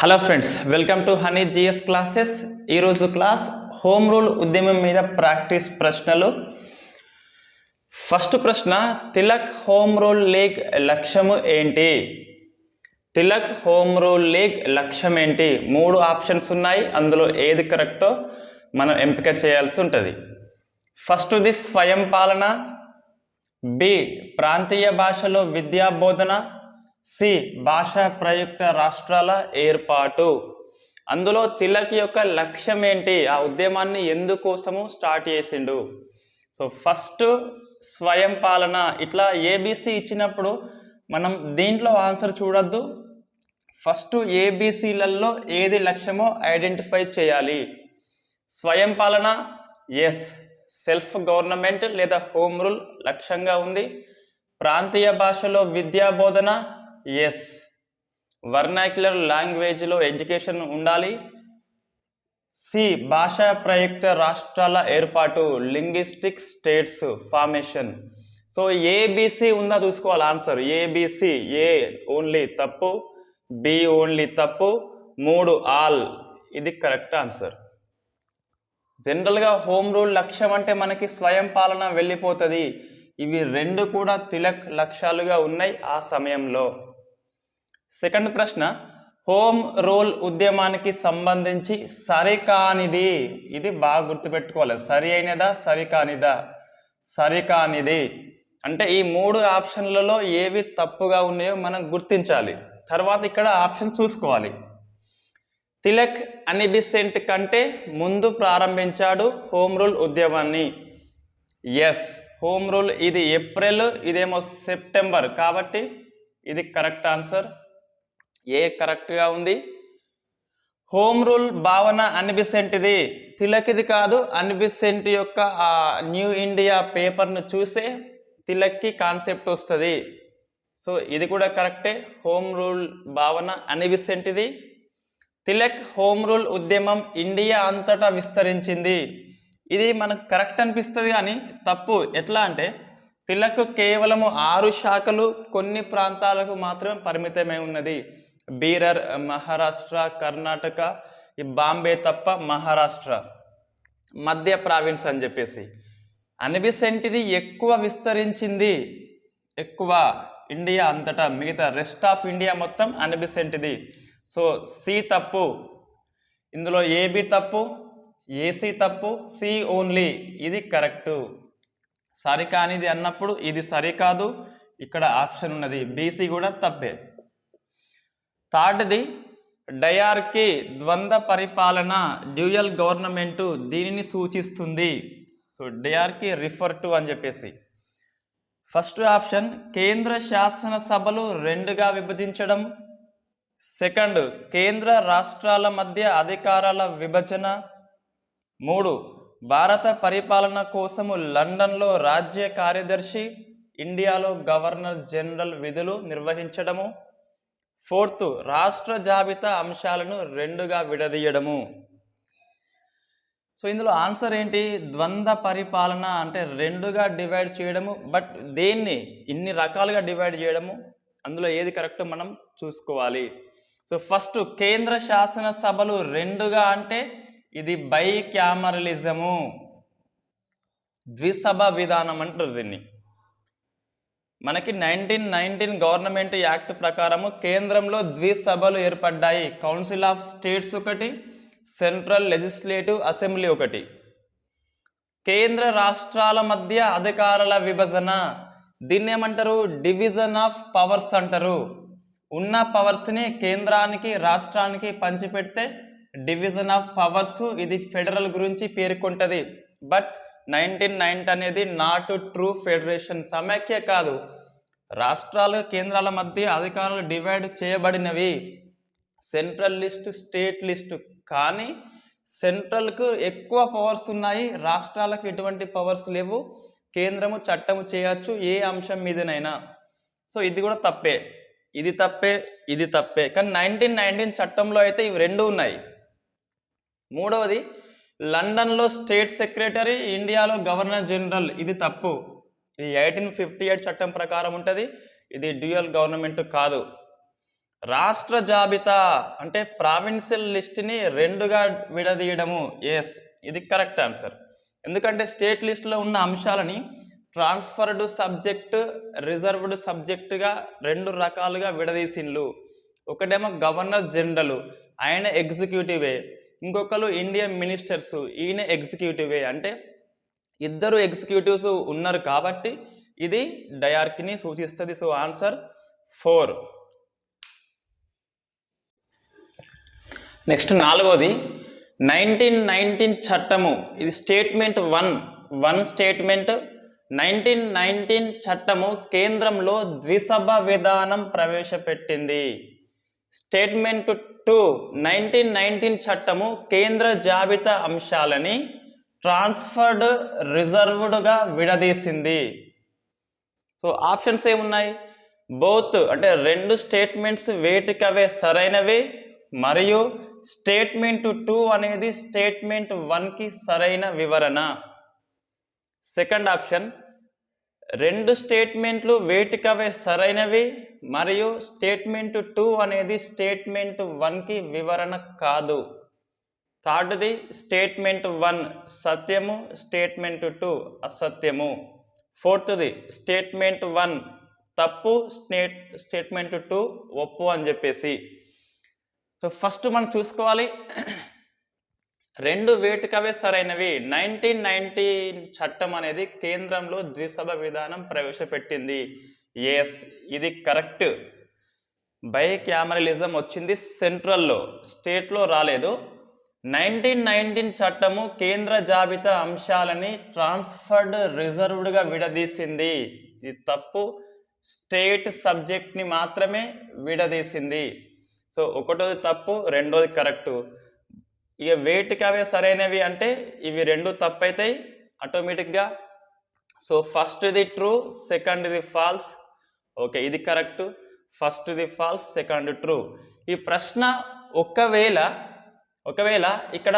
Hello friends, welcome to Honey GS classes. ఈరోజు class home rule ఉద్యమం మీద ప్రాక్టీస్ ప్రశ్నలు. ఫస్ట్ ప్రశ్న, తిలక్ హోమ్ రూల్ లీగ్ లక్ష్యము ఏంటి? తిలక్ హోమ్ రూల్ లీగ్ లక్ష్యం ఏంటి? 3 ఆప్షన్స్ ఉన్నాయి, అందులో ఏది కరెక్టో మనం ఎంపిక చేయాల్సి ఉంటుంది. ఫస్ట్ది స్వయం పాలన, బి ప్రాంతీయ భాషలో విద్యా బోధన, సి భాషా ప్రయుక్త రాష్ట్రాల ఏర్పాటు. అందులో తిలక్ యొక్క లక్ష్యం ఏంటి? ఆ ఉద్యమాన్ని ఎందుకోసము స్టార్ట్ చేసిండు? సో ఫస్ట్ స్వయం పాలన. ఇట్లా ఏబిసి ఇచ్చినప్పుడు మనం దీంట్లో ఆన్సర్ చూడొద్దు, ఫస్ట్ ఏబిసిలలో ఏది లక్ష్యమో ఐడెంటిఫై చేయాలి. స్వయం పాలన, ఎస్, సెల్ఫ్ గవర్నమెంట్ లేదా హోమ్ రూల్ లక్ష్యంగా ఉంది. ప్రాంతీయ భాషలో విద్యా బోధన, ఎస్, వర్నాక్యులర్ లాంగ్వేజ్లో ఎడ్యుకేషన్ ఉండాలి. సి భాషా ప్రయుక్త రాష్ట్రాల ఏర్పాటు, linguistic states formation. So ABC ఉందా చూసుకోవాలి ఆన్సర్. ఏబిసి, ఏ ఓన్లీ తప్పు, బి ఓన్లీ తప్పు, 3 ఆల్. ఇది కరెక్ట్ ఆన్సర్. జనరల్గా హోమ్ రూల్ లక్ష్యం అంటే మనకి స్వయం పాలన వెళ్ళిపోతుంది. ఇవి 2 కూడా తిలక్ లక్ష్యాలుగా ఉన్నాయి ఆ సమయంలో. సెకండ్ ప్రశ్న, హోమ్ రూల్ ఉద్యమానికి సంబంధించి సరికానిది. ఇది బాగా గుర్తుపెట్టుకోవాలి. సరి అయినదా, సరికానిదా? సరికానిది అంటే ఈ 3 ఆప్షన్లలో ఏవి తప్పుగా ఉన్నాయో మనం గుర్తించాలి. తర్వాత ఇక్కడ ఆప్షన్ చూసుకోవాలి. తిలక్ అనిబిసెంట్ కంటే ముందు ప్రారంభించాడు హోమ్ రూల్ ఉద్యమాన్ని. ఎస్, హోమ్ రూల్ ఇది ఏప్రిల్, ఇదేమో సెప్టెంబర్, కాబట్టి ఇది కరెక్ట్ ఆన్సర్. ఏ కరెక్ట్గా ఉంది. హోమ్ రూల్ భావన అనిబిసెంట్ది, తిలక్ది కాదు. అనిబిసెంట్ యొక్క ఆ న్యూ ఇండియా పేపర్ను చూసే తిలక్కి కాన్సెప్ట్ వస్తుంది. సో ఇది కూడా కరెక్టే. హోమ్ రూల్ భావన అనిబిసెంట్ది. తిలక్ హోమ్ రూల్ ఉద్యమం ఇండియా అంతటా విస్తరించింది. ఇది మనకు కరెక్ట్ అనిపిస్తుంది కానీ తప్పు. ఎట్లా అంటే తిలక్ కేవలము 6 శాఖలు కొన్ని ప్రాంతాలకు మాత్రమే పరిమితమై ఉన్నది. బీరర్, మహారాష్ట్ర, కర్ణాటక, ఈ బాంబే తప్ప మహారాష్ట్ర, మధ్య ప్రావిన్స్ అని చెప్పేసి. అనిబిసెంట్ది ఎక్కువ విస్తరించింది, ఎక్కువ ఇండియా అంతటా, మిగతా రెస్ట్ ఆఫ్ ఇండియా మొత్తం అనిబిసెంట్ది. సో సి తప్పు, ఇందులో ఏబి తప్పు, ఏసి తప్పు, సి ఓన్లీ. ఇది కరెక్టు. సరికానిది అన్నప్పుడు ఇది సరికాదు, ఇక్కడ ఆప్షన్ ఉన్నది బీసీ కూడా తప్పే. థర్డ్ది డయార్కీ, ద్వంద్వ పరిపాలన, డ్యూయల్ గవర్నమెంటు, దీనిని సూచిస్తుంది. సో డయార్కీ రిఫర్ టు అని చెప్పేసి. ఫస్ట్ ఆప్షన్ కేంద్ర శాసనసభలు 2గా విభజించడం. సెకండ్ కేంద్ర రాష్ట్రాల మధ్య అధికారాల విభజన. 3 భారత పరిపాలన కోసము లండన్లో రాజ్య కార్యదర్శి, ఇండియాలో గవర్నర్ జనరల్ విధులు నిర్వహించడము. 4th రాష్ట్ర జాబితా అంశాలను 2గా విడదీయడము. సో ఇందులో ఆన్సర్ ఏంటి? ద్వంద్వ పరిపాలన అంటే 2గా డివైడ్ చేయడము. బట్ దేన్ని ఇన్ని రకాలుగా డివైడ్ చేయడము, అందులో ఏది కరెక్ట్ మనం చూసుకోవాలి. సో ఫస్ట్ కేంద్ర శాసనసభలు 2గా అంటే ఇది బై క్యామరలిజము, ద్విసభ విధానం అంటారు దీన్ని. మనకి 1919 గవర్నమెంట్ యాక్ట్ ప్రకారము కేంద్రంలో ద్విసభలు ఏర్పడ్డాయి. కౌన్సిల్ ఆఫ్ స్టేట్స్ ఒకటి, సెంట్రల్ లెజిస్లేటివ్ అసెంబ్లీ ఒకటి. కేంద్ర రాష్ట్రాల మధ్య అధికారాల విభజన, దీన్ని ఏమంటారు? డివిజన్ ఆఫ్ పవర్స్ అంటారు. ఉన్న పవర్స్ని కేంద్రానికి రాష్ట్రానికి పంచిపెడితే డివిజన్ ఆఫ్ పవర్స్. ఇది ఫెడరల్ గురించి పేర్కొంటుంది. బట్ 1990 అనేది నాట్ ట్రూ ఫెడరేషన్, సమైక్య కాదు. రాష్ట్రాలు కేంద్రాల మధ్య అధికారాలు డివైడ్ చేయబడినవి, సెంట్రల్ లిస్ట్, స్టేట్ లిస్ట్. కానీ సెంట్రల్కు ఎక్కువ పవర్స్ ఉన్నాయి, రాష్ట్రాలకు ఎటువంటి పవర్స్ లేవు. కేంద్రము చట్టము చేయొచ్చు ఏ అంశం మీదనైనా. సో ఇది కూడా తప్పే, ఇది తప్పే, ఇది తప్పే. కానీ 1919 చట్టంలో అయితే ఇవి 2 ఉన్నాయి. 3వది లండన్లో స్టేట్ సెక్రటరీ, ఇండియాలో గవర్నర్ జనరల్. ఇది తప్పు. ఇది 1858 చట్టం ప్రకారం ఉంటుంది. ఇది డ్యూయల్ గవర్నమెంట్ కాదు. రాష్ట్ర జాబితా అంటే ప్రావిన్షియల్ లిస్ట్ని రెండుగా విడదీయడము. ఎస్, ఇది కరెక్ట్ ఆన్సర్. ఎందుకంటే స్టేట్ లిస్టులో ఉన్న అంశాలని ట్రాన్స్ఫర్డ్ సబ్జెక్ట్, రిజర్వ్డ్ సబ్జెక్టుగా రెండు రకాలుగా విడదీసిండ్లు. ఒకటేమో గవర్నర్ జనరల్, ఆయన ఎగ్జిక్యూటివే. ఇంకొకరు ఇండియన్ మినిస్టర్స్, ఈయన ఎగ్జిక్యూటివే. అంటే ఇద్దరు ఎగ్జిక్యూటివ్స్ ఉన్నారు కాబట్టి ఇది డయార్కీని సూచిస్తుంది. So answer 4. నెక్స్ట్ 4వది 1919 చట్టము. ఇది స్టేట్మెంట్ 1 స్టేట్మెంట్. 1919 చట్టము కేంద్రంలో ద్విసభ విధానం ప్రవేశపెట్టింది. స్టేట్మెంట్ 2 1919 చట్టము కేంద్ర జాబితా అంశాలని ట్రాన్స్ఫర్డ్, రిజర్వ్డ్గా విడదీసింది. సో ఆప్షన్స్ ఏమున్నాయి? బోత్ అంటే రెండు స్టేట్మెంట్స్ వేటికవే సరైనవి, మరియు స్టేట్మెంట్ 2 అనేది స్టేట్మెంట్ 1కి సరైన వివరణ. సెకండ్ ఆప్షన్, రెండు స్టేట్మెంట్లు వేటికవే సరైనవి మరియు స్టేట్మెంట్ 2 అనేది స్టేట్మెంట్ 1కి వివరణ కాదు. థర్డ్ది స్టేట్మెంట్ 1 సత్యము, స్టేట్మెంట్ 2 అసత్యము. ఫోర్త్ది స్టేట్మెంట్ 1 తప్పు, స్టేట్మెంట్ 2 ఒప్పు అని చెప్పేసి. సో ఫస్ట్ మనం చూసుకోవాలి రెండు వేటికవే సరైనవి. 1919 చట్టం అనేది కేంద్రంలో ద్విసభ విధానం ప్రవేశపెట్టింది. ఎస్, ఇది కరెక్ట్. బైక్యామరలిజం వచ్చింది సెంట్రల్లో, స్టేట్లో రాలేదు. 1919 చట్టము కేంద్ర జాబితా అంశాలని ట్రాన్స్ఫర్డ్, రిజర్వ్డ్గా విడదీసింది. ఇది తప్పు. స్టేట్ సబ్జెక్ట్ని మాత్రమే విడదీసింది. సో ఒకటోది తప్పు, రెండోది కరెక్టు. ఇక వేటికవే సరైనవి అంటే ఇవి రెండు తప్పు అవుతాయి ఆటోమేటిక్గా. సో ఫస్ట్ది ట్రూ, సెకండ్ది ఫాల్స్. ఓకే, ఇది కరెక్ట్. ఫస్ట్ది ఫాల్స్, సెకండ్ ట్రూ. ఈ ప్రశ్న ఒకవేళ ఇక్కడ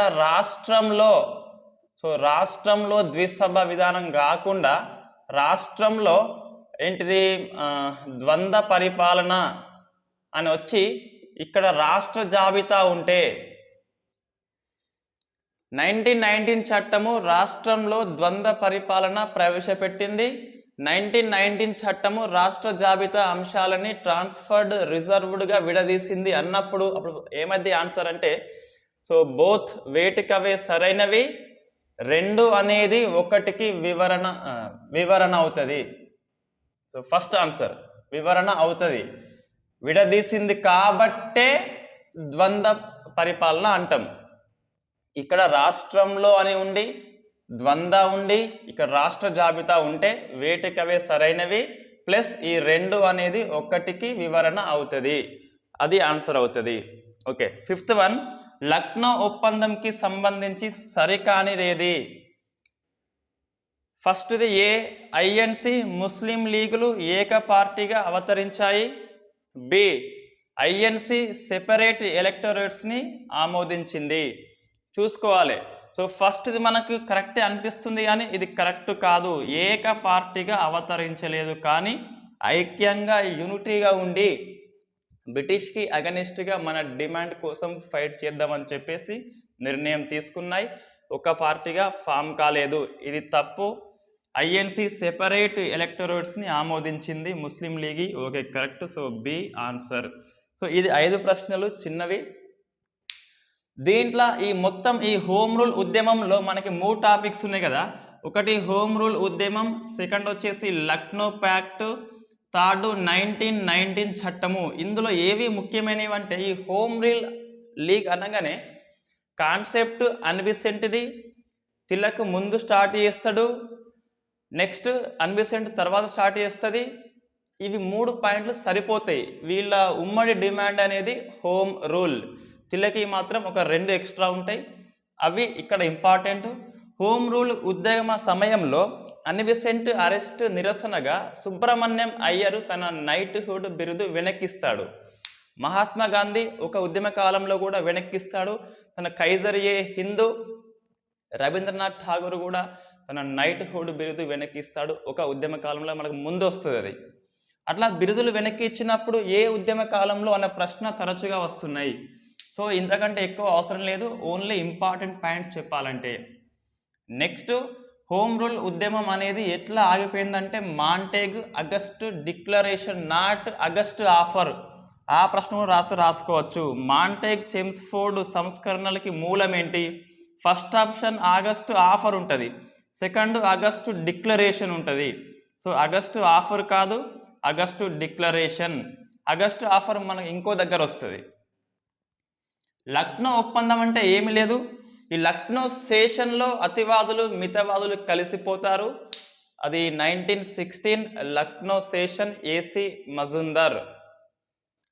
రాష్ట్రంలో ద్విసభ విధానం కాకుండా రాష్ట్రంలో ఏంటిది ద్వంద్వ పరిపాలన అని వచ్చి ఇక్కడ రాష్ట్ర జాబితా ఉంటే 1919 చట్టము రాష్ట్రంలో ద్వంద్వ పరిపాలన ప్రవేశపెట్టింది. 1919 చట్టము రాష్ట్ర జాబితా అంశాలని ట్రాన్స్ఫర్డ్, రిజర్వ్డ్గా విడదీసింది అన్నప్పుడు అప్పుడు ఏమైంది ఆన్సర్ అంటే, సో బోత్ వేటికవే సరైనవి, రెండు అనేది ఒకటికి వివరణ అవుతుంది. సో ఫస్ట్ ఆన్సర్ వివరణ అవుతుంది. విడదీసింది కాబట్టే ద్వంద్వ పరిపాలన అంటాం. ఇక్కడ రాష్ట్రంలో అని ఉండి ద్వంద్వ ఉండి ఇక్కడ రాష్ట్ర జాబితా ఉంటే వేటికవే సరైనవి ప్లస్ ఈ రెండు అనేది ఒకటికి వివరణ అవుతుంది. అది ఆన్సర్ అవుతుంది. ఓకే, 5th వన్, లక్నో ఒప్పందంకి సంబంధించి సరికానిదేది? ఫస్ట్ది ఏ, ఐఎన్సి ముస్లిం లీగులు ఏకపార్టీగా అవతరించాయి. బి, ఐఎన్సి సెపరేట్ ఎలక్టరేట్స్ని ఆమోదించింది. చూసుకోవాలి. సో ఫస్ట్ది మనకు కరెక్టే అనిపిస్తుంది కానీ ఇది కరెక్ట్ కాదు. ఏక పార్టీగా అవతరించలేదు కానీ ఐక్యంగా యూనిటీగా ఉండి బ్రిటిష్కి అగనిస్ట్గా మన డిమాండ్ కోసం ఫైట్ చేద్దామని చెప్పేసి నిర్ణయం తీసుకున్నాయి. ఒక పార్టీగా ఫామ్ కాలేదు. ఇది తప్పు. ఐఎన్సి సెపరేట్ ఎలక్టరేట్స్ని ఆమోదించింది Muslim League. Okay, correct. So B answer. So ఇది 5 ప్రశ్నలు చిన్నవి. దీంట్లో ఈ మొత్తం ఈ హోమ్ రూల్ ఉద్యమంలో మనకి 3 టాపిక్స్ ఉన్నాయి కదా. ఒకటి హోమ్ రూల్ ఉద్యమం, సెకండ్ వచ్చేసి లక్నో ప్యాక్ట్, థర్డ్ 1919 చట్టము. ఇందులో ఏవి ముఖ్యమైనవి అంటే ఈ హోమ్ రూల్ లీగ్ అనగానే కాన్సెప్ట్ అన్బిసెంట్ది, తిలక్ ముందు స్టార్ట్ చేస్తాడు, నెక్స్ట్ అన్బిసెంట్ తర్వాత స్టార్ట్ చేస్తుంది. ఇవి 3 పాయింట్లు సరిపోతాయి. వీళ్ళ ఉమ్మడి డిమాండ్ అనేది హోమ్ రూల్. తిలకి మాత్రం ఒక 2 ఎక్స్ట్రా ఉంటాయి. అవి ఇక్కడ ఇంపార్టెంట్. హోమ్ రూల్ ఉద్యమ సమయంలో అన్బిసెంట్ అరెస్ట్ నిరసనగా సుబ్రహ్మణ్యం అయ్యర్ తన నైట్హుడ్ బిరుదు వెనక్కిస్తాడు. మహాత్మా గాంధీ ఒక ఉద్యమ కాలంలో కూడా వెనక్కిస్తాడు. తన కైజర్-ఏ హిందూ రవీంద్రనాథ్ ఠాగూర్ కూడా తన నైట్హుడ్ బిరుదు వెనక్కిస్తాడు. ఒక ఉద్యమ కాలంలో మనకు ముందు వస్తుంది అది. అట్లా బిరుదులు వెనక్కి ఇచ్చినప్పుడు ఏ ఉద్యమ కాలంలో అన్న ప్రశ్న తరచుగా వస్తున్నాయి. సో ఇంతకంటే ఎక్కువ అవసరం లేదు, ఓన్లీ ఇంపార్టెంట్ పాయింట్స్ చెప్పాలంటే. నెక్స్ట్, హోమ్ రూల్ ఉద్యమం అనేది ఎట్లా ఆగిపోయిందంటే Montague August declaration, not August offer. ఆ ప్రశ్న కూడా రాసుకోవచ్చు. మాంటేగ్ చెమ్స్ఫోర్డ్ సంస్కరణలకి మూలం ఏంటి? ఫస్ట్ ఆప్షన్ ఆగస్టు ఆఫర్ ఉంటుంది, సెకండ్ ఆగస్టు డిక్లరేషన్ ఉంటుంది. సో ఆగస్టు ఆఫర్ కాదు, ఆగస్టు డిక్లరేషన్. ఆగస్టు ఆఫర్ మనకు ఇంకో దగ్గర వస్తుంది. లక్నో ఒప్పందం అంటే ఏమి లేదు, ఈ లక్నో సెషన్లో అతివాదులు మితవాదులు కలిసిపోతారు. అది 1916 లక్నో సెషన్, ఏసీ మజుందర్.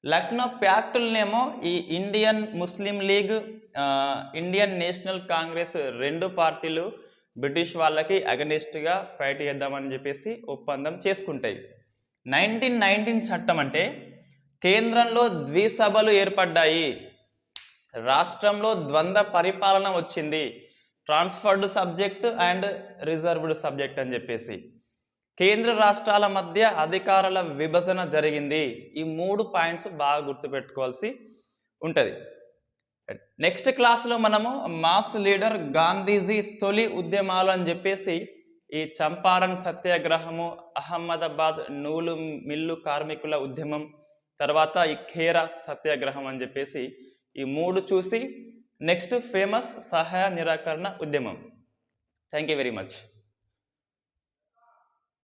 లక్నో ప్యాక్టులనేమో ఈ ఇండియన్ ముస్లిం లీగ్, ఇండియన్ నేషనల్ కాంగ్రెస్ రెండు పార్టీలు బ్రిటిష్ వాళ్ళకి అగనిస్ట్గా ఫైట్ చేద్దామని చెప్పేసి ఒప్పందం చేసుకుంటాయి. 1919 చట్టం అంటే కేంద్రంలో ద్విసభలు ఏర్పడ్డాయి, రాష్ట్రంలో ద్వంద్వ పరిపాలన వచ్చింది, transferred subject and reserved subject అని చెప్పేసి. కేంద్ర రాష్ట్రాల మధ్య అధికారాల విభజన జరిగింది. ఈ 3 పాయింట్స్ బాగా గుర్తుపెట్టుకోవాల్సి ఉంటుంది. నెక్స్ట్ క్లాస్లో మనము మాస్ లీడర్ గాంధీజీ తొలి ఉద్యమాలు అని చెప్పేసి ఈ చంపారన్ సత్యాగ్రహము, అహ్మదాబాద్ నూలు మిల్లు కార్మికుల ఉద్యమం, తర్వాత ఈ ఖేరా సత్యాగ్రహం అని చెప్పేసి ఈ 3 చూసి నెక్స్ట్ ఫేమస్ సహాయ నిరాకరణ ఉద్యమం. Thank you very much.